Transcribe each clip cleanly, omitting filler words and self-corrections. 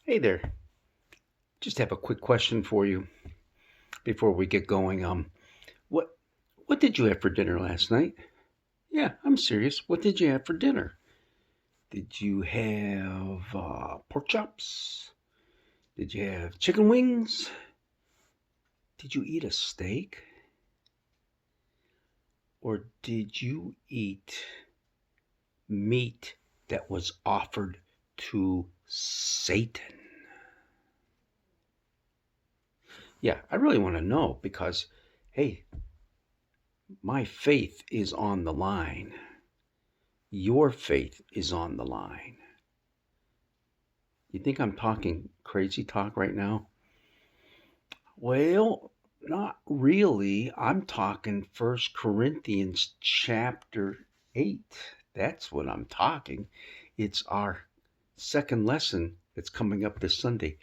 Hey there. Just have a quick question for you before we get going. What what did you have for dinner last night? Yeah, I'm serious. What did you have for dinner? Did you have pork chops? Did you have chicken wings? Did you eat a steak? Or did you eat meat that was offered to Satan? Yeah, I really want to know because, hey, my faith is on the line. Your faith is on the line. You think I'm talking crazy talk right now? Well, not really. I'm talking First Corinthians chapter 8. That's what I'm talking. It's our second lesson that's coming up this Sunday.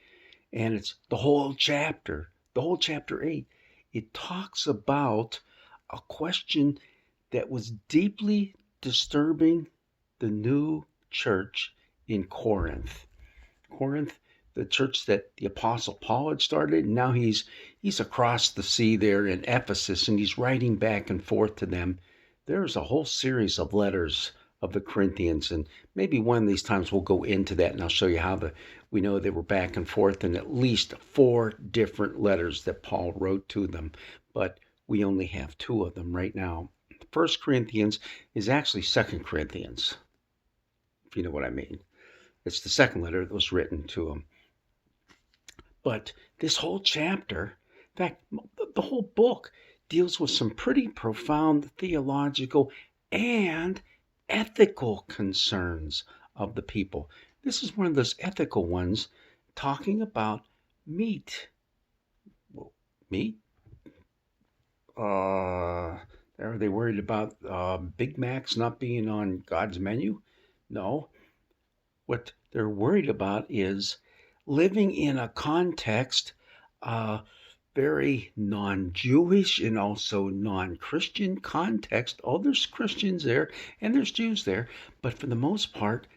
And it's the whole chapter 8. It talks about a question that was deeply disturbing the new church in Corinth. Corinth, the church that the apostle Paul had started, and now he's across the sea there in Ephesus and he's writing back and forth to them. There's a whole series of letters of the Corinthians, and maybe one of these times we'll go into that and I'll show you how we know they were back and forth in at least four different letters that Paul wrote to them, but we only have two of them right now. First Corinthians is actually Second Corinthians, if you know what I mean. It's the second letter that was written to him. But this whole chapter, in fact, the whole book deals with some pretty profound theological and ethical concerns of the people. This is one of those ethical ones talking about meat. Well, meat? Are they worried about Big Macs not being on God's menu? No. What they're worried about is living in a context, very non-Jewish and also non-Christian context. Oh, there's Christians there and there's Jews there, but for the most part,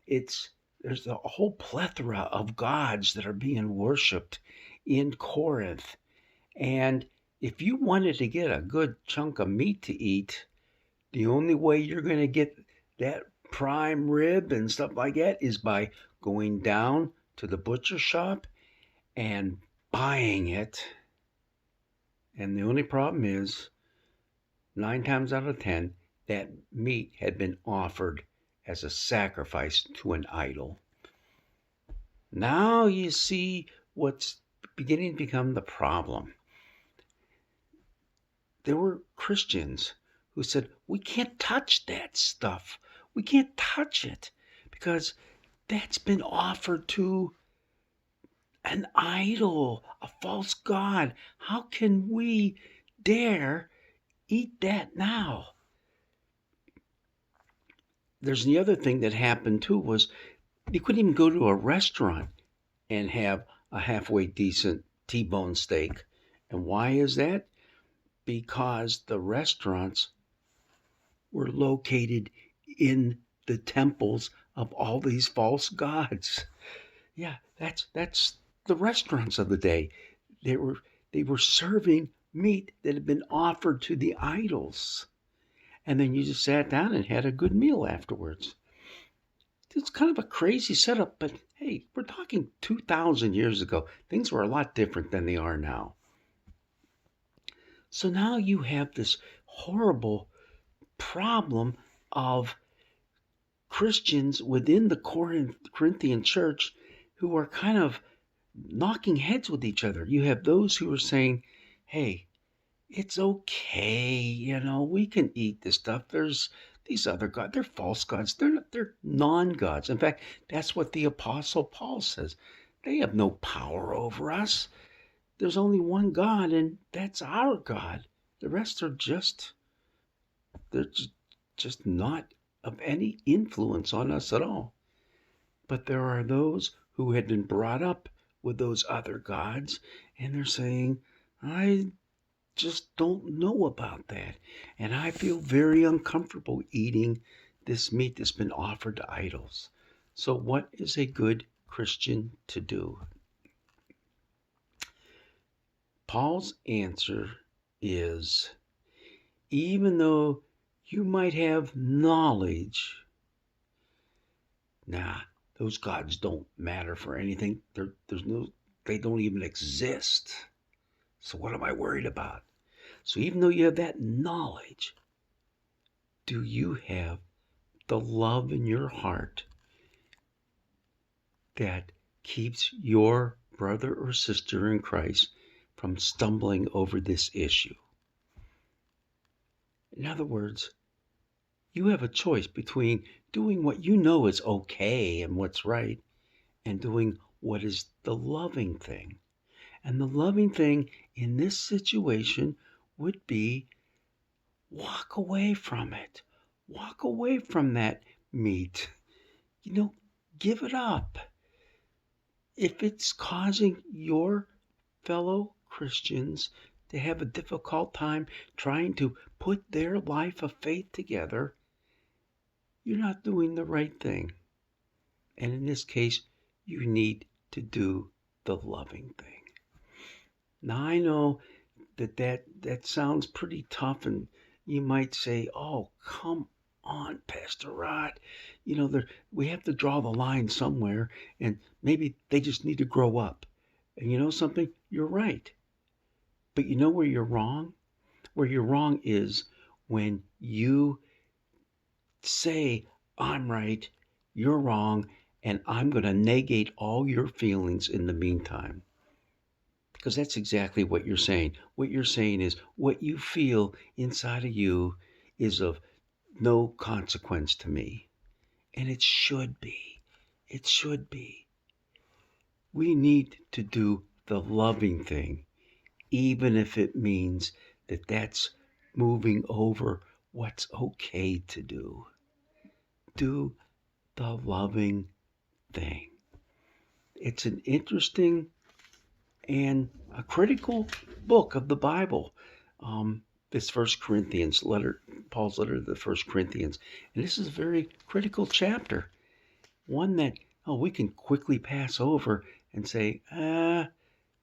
it's there's a whole plethora of gods that are being worshipped in Corinth. And if you wanted to get a good chunk of meat to eat, the only way you're going to get that prime rib and stuff like that is by going down to the butcher shop and buying it. And the only problem is, 9 times out of 10, that meat had been offered as a sacrifice to an idol. Now you see what's beginning to become the problem. There were Christians who said, we can't touch that stuff. We can't touch it because that's been offered to an idol, a false god. How can we dare eat that now? There's the other thing that happened too was you couldn't even go to a restaurant and have a halfway decent T-bone steak. And why is that? Because the restaurants were located in the temples of all these false gods. Yeah, that's the restaurants of the day. They were they were serving meat that had been offered to the idols. And then you just sat down and had a good meal afterwards. It's kind of a crazy setup, but hey, we're talking 2,000 years ago. Things were a lot different than they are now. So now you have this horrible problem of Christians within the Corinthian church who are kind of knocking heads with each other. You have those who are saying, hey, it's okay, we can eat this stuff. There's these other gods, they're false gods, they're non-gods. In fact, that's what the apostle Paul says. They have no power over us. There's only one God, and that's our God. The rest are they're just not of any influence on us at all. But there are those who had been brought up with those other gods, and they're saying, I just don't know about that. And I feel very uncomfortable eating this meat that's been offered to idols. So, what is a good Christian to do? Paul's answer is, even though you might have knowledge, nah, those gods don't matter for anything. They don't even exist. So what am I worried about? So even though you have that knowledge, do you have the love in your heart that keeps your brother or sister in Christ from stumbling over this issue? In other words, you have a choice between doing what you know is okay and what's right and doing what is the loving thing. And the loving thing in this situation would be walk away from it. Walk away from that meat. Give it up. If it's causing your fellow Christians to have a difficult time trying to put their life of faith together, you're not doing the right thing. And in this case, you need to do the loving thing. Now, I know that sounds pretty tough, and you might say, oh, come on, Pastor Rod. We have to draw the line somewhere, and maybe they just need to grow up. And you know something? You're right. But you know where you're wrong? Where you're wrong is when you say, I'm right, you're wrong, and I'm going to negate all your feelings in the meantime. Because that's exactly what you're saying. What you're saying is what you feel inside of you is of no consequence to me. And it should be. It should be. We need to do the loving thing, even if it means that that's moving over what's okay to do. Do the loving thing. It's an interesting and a critical book of the Bible. This First Corinthians letter, Paul's letter to the First Corinthians, and this is a very critical chapter, one that we can quickly pass over and say,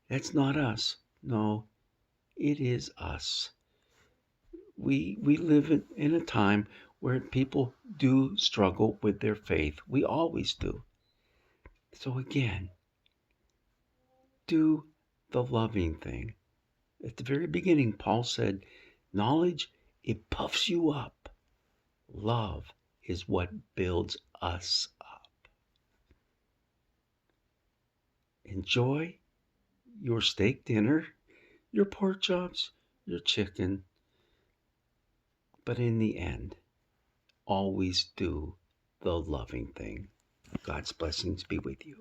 that's not us. No, it is us. We live in a time where people do struggle with their faith. We always do. So again, do the loving thing. At the very beginning, Paul said, knowledge, it puffs you up. Love is what builds us up. Enjoy your steak dinner, your pork chops, your chicken. But in the end, always do the loving thing. God's blessings be with you.